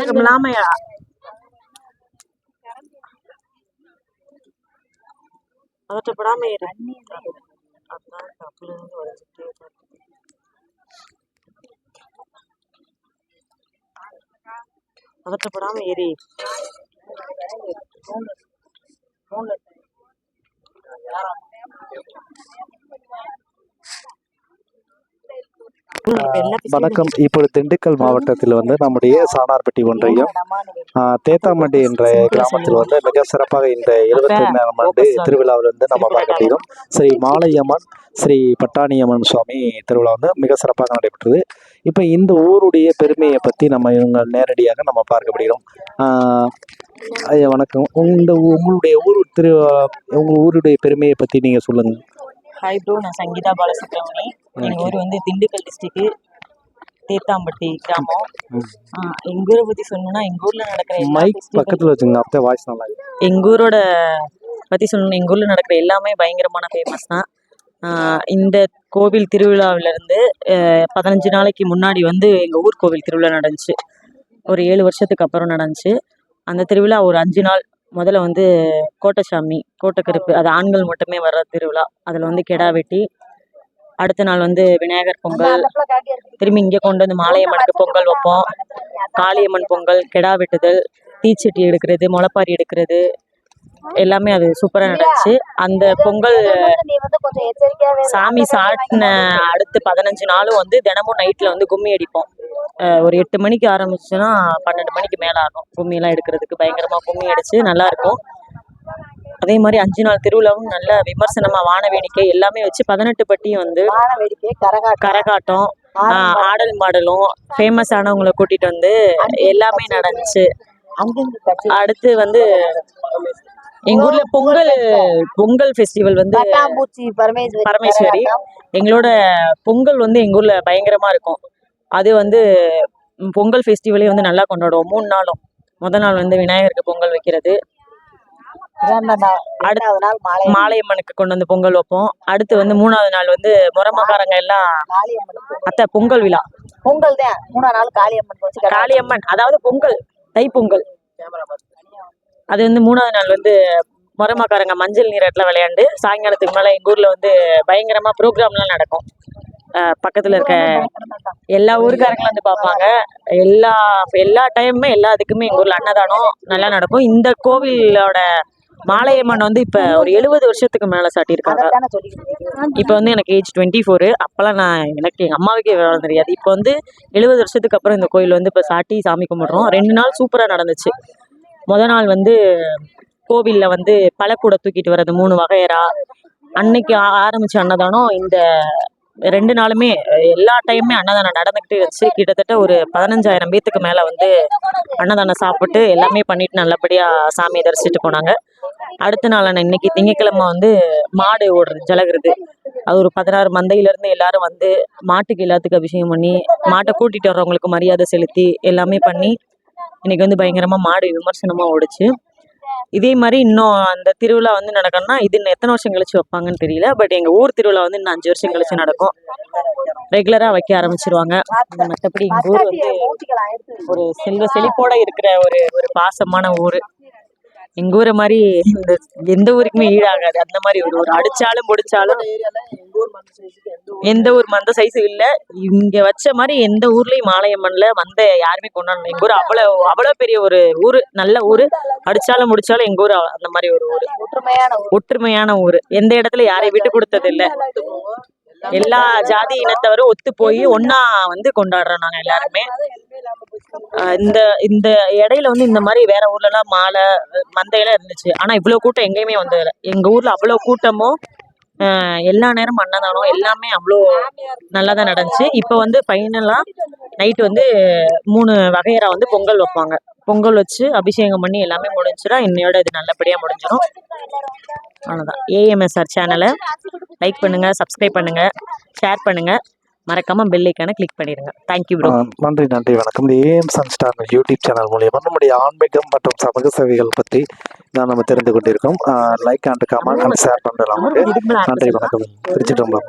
பதட்டமில்லாம பதட்டப்படாம ஏறு. அதான் தப்புல இருந்து வச்சுட்டே பதட்டப்படாம ஏறி. வணக்கம். இப்பொழுது திண்டுக்கல் மாவட்டத்தில் நம்முடைய சாணார்பட்டி ஒன்றியம் தேத்தாம்பட்டி என்ற கிராமத்தில் மிக சிறப்பாக இந்த 75ஆம் ஆண்டு திருவிழாவில் நம்ம பார்க்க முடியும். ஸ்ரீ மாலையம்மன் ஸ்ரீ பட்டாணியம்மன் சுவாமி திருவிழா மிக சிறப்பாக நடைபெற்றது. இப்போ இந்த ஊருடைய பெருமையை பற்றி இவங்க நேரடியாக நம்ம பார்க்க முடியும். ஐயா வணக்கம். உங்களுடைய உங்கள் ஊருடைய பெருமையை பற்றி நீங்கள் சொல்லுங்கள். ஹாய் ப்ரோ, நான் சங்கீதா பாலசுப்ரமணி. எங்கள் ஊர் திண்டுக்கல் டிஸ்ட்ரிக்ட் தேத்தாம்பட்டி கிராமம். எங்கள் ஊரை பற்றி சொல்லணும்னா எங்கள் ஊரில் நடக்கிற பக்கத்தில் வச்சுங்க அப்போ வாய்ஸ் நல்லா. எங்கள் ஊரோட பற்றி சொல்லணும்னா எங்கள் ஊரில் நடக்கிற எல்லாமே பயங்கரமான ஃபேமஸ் தான். இந்த கோவில் திருவிழாவிலேருந்து 15 நாளைக்கு முன்னாடி எங்கள் ஊர் கோவில் திருவிழா நடந்துச்சு. ஒரு 7 வருஷத்துக்கு அப்புறம் நடந்துச்சு. அந்த திருவிழா ஒரு 5 நாள். முதல்ல கோட்டைசாமி, கோட்டைக்கருப்பு, அது ஆண்கள் மட்டுமே வர்ற திருவிழா. அதில் கெடா வெட்டி, அடுத்த நாள் விநாயகர் பொங்கல், திரும்பி இங்கே கொண்டு மாலையம்மனுக்கு பொங்கல் வைப்போம். காளியம்மன் பொங்கல், கெடா வெட்டுதல், தீச்சட்டி எடுக்கிறது, முளைப்பாரி எடுக்கிறது, எல்லாமே அது சூப்பராக நடந்துச்சு. அந்த பொங்கல் சாமி சாட்டின அடுத்து 15 நாளும் தினமும் நைட்டில் கும்மி அடிப்போம். ஒரு 8 மணிக்கு ஆரம்பிச்சுன்னா 12 மணிக்கு மேலே ஆகும் கும்மியெல்லாம் எடுக்கிறதுக்கு. பயங்கரமாக கும்மி அடித்து நல்லாயிருக்கும். அதே மாதிரி 5 நாள் திருவிழாவும் நல்ல விமர்சனமாக வான வேடிக்கை எல்லாமே வச்சு 18 பட்டியும் கரகாட்டம், ஆடல் மாடலும் ஃபேமஸ் ஆனவங்களை கூட்டிகிட்டு எல்லாமே நடந்துச்சு. அடுத்து எங்கள் ஊரில் பொங்கல் ஃபெஸ்டிவல் பரமேஸ்வரி. எங்களோட பொங்கல் எங்கள் ஊரில் பயங்கரமாக இருக்கும். அது பொங்கல் ஃபெஸ்டிவலே நல்லா கொண்டாடுவோம் 3 நாளும். முதல் நாள் விநாயகருக்கு பொங்கல் வைக்கிறது, மாலையம்மனுக்கு கொண்டு பொங்கல் வைப்போம். அடுத்து 3ஆவது நாள் முறமக்காரங்க எல்லாம் அத்தை பொங்கல் விழா. பொங்கல் தான் 3ஆம் நாள் காளியம்மன், அதாவது பொங்கல் தைப்பொங்கல். அது 3ஆவது நாள் முறமக்காரங்க மஞ்சள் நீராட்டில் விளையாண்டு சாயங்காலத்துக்கு மேலே எங்கள் ஊரில் பயங்கரமாக ப்ரோக்ராம்லாம் நடக்கும். பக்கத்தில் இருக்க எல்லா ஊருக்காரங்களும் பார்ப்பாங்க. எல்லா டைமுமே எல்லாத்துக்குமே எங்கள் ஊரில் அன்னதானம் நல்லா நடக்கும். இந்த கோவிலோட மாலையம்மன் இப்போ ஒரு 70 வருஷத்துக்கு மேலே சாட்டியிருக்காங்க. இப்போ எனக்கு ஏஜ் 24. அப்போல்லாம் எனக்கு எங்கள் அம்மாவுக்கே விவரம் தெரியாது. இப்போ 70 வருஷத்துக்கு அப்புறம் இந்த கோயில் இப்போ சாட்டி சாமி கும்பிட்றோம். 2 நாள் சூப்பராக நடந்துச்சு. முதல் நாள் கோவிலில் பழக்கூட தூக்கிட்டு வர்றது 3 வகையரா அன்னைக்கு ஆரம்பித்த அன்னதானம். இந்த 2 நாளுமே எல்லா டைமுமே அன்னதானம் நடந்துக்கிட்டே இருந்துச்சு. கிட்டத்தட்ட ஒரு 15,000 பேத்துக்கு மேலே அன்னதானம் சாப்பிட்டு எல்லாமே பண்ணிட்டு நல்லபடியாக சாமியை தரிசிட்டு போனாங்க. அடுத்த நாள் இன்னைக்கு திங்கக்கிழமை மாடு ஓடுறது ஜலகிறது. அது ஒரு 16 மந்தையிலேருந்து எல்லாரும் மாட்டுக்கு எல்லாத்துக்கும் அபிஷேகம் பண்ணி மாட்டை கூட்டிகிட்டு வர்றவங்களுக்கு மரியாதை செலுத்தி எல்லாமே பண்ணி இன்னைக்கு பயங்கரமாக மாடு விமர்சனமாக ஓடிச்சு. இதே மாதிரி இன்னும் அந்த திருவிழா நடக்கணும்னா இது இன்னும் எத்தனை வருஷம் கழிச்சு வைப்பாங்கன்னு தெரியல. பட் எங்கள் ஊர் திருவிழா இன்னும் 5 வருஷம் கழிச்சு நடக்கும். ரெகுலராக வைக்க ஆரம்பிச்சிருவாங்க. மற்றபடி எங்கள் ஊர் ஒரு செல்வ செழிப்போட இருக்கிற ஒரு பாசமான ஊர். எங்கள் ஊரை மாதிரி எந்த ஊருக்குமே ஈடாகாது. அந்த மாதிரி ஒரு அடித்தாலும் பிடிச்சாலும் எந்த ஊர் மந்த சைஸும் இல்லை. இங்கே வச்ச மாதிரி எந்த ஊர்லேயும் மாலையம்மனில் யாருமே கொண்டாடணும். எங்கள் ஊர் அவ்வளோ பெரிய ஒரு ஊர், நல்ல ஊர். அடித்தாலும் முடிச்சாலும் எங்கள் ஊர் அந்த மாதிரி ஒரு ஊர், ஒற்றுமையான ஊர். எந்த இடத்துல யாரையும் விட்டு கொடுத்தது இல்லை. எல்லா ஜாதி இனத்தவரும் ஒத்து போய் ஒன்றா கொண்டாடுறோம் நாங்கள் எல்லாருமே. இந்த இடையில இந்த மாதிரி வேற ஊர்லலாம் மாலை மந்தையெல்லாம் இருந்துச்சு. ஆனால் இவ்வளோ கூட்டம் எங்கேயுமே வந்ததில்லை. எங்கள் ஊரில் அவ்வளோ கூட்டமும் எல்லா நேரமும் அன்னதானம் எல்லாமே அவ்வளோ நல்லா தான் நடந்துச்சு. இப்போ ஃபைனலாக நைட்டு 3 வகையரா பொங்கல் வைப்பாங்க. பொங்கல் வச்சு அபிஷேகம் பண்ணி எல்லாமே முடிஞ்சிடும். இன்னையோட இது நல்லபடியாக முடிஞ்சிடும். அவ்வளோதான். AMSR சேனலை லைக் பண்ணுங்கள், சப்ஸ்கிரைப் பண்ணுங்கள், ஷேர் பண்ணுங்கள், மறக்காமல் பெல் ஐக்கானை கிளிக் பண்ணிடுங்க. Thank you bro. நன்றி வணக்கம். இந்த AMSR ஸ்டார் யூடியூப் சேனல் மூலியமாக நம்முடைய ஆன்மீகம் மற்றும் சமூக சேவைகள் பற்றி தான் நம்ம தெரிந்து கொண்டிருக்கோம். Like and comment and share பண்ணலாம். நன்றி வணக்கம். திருச்சிட்டம்பலம்.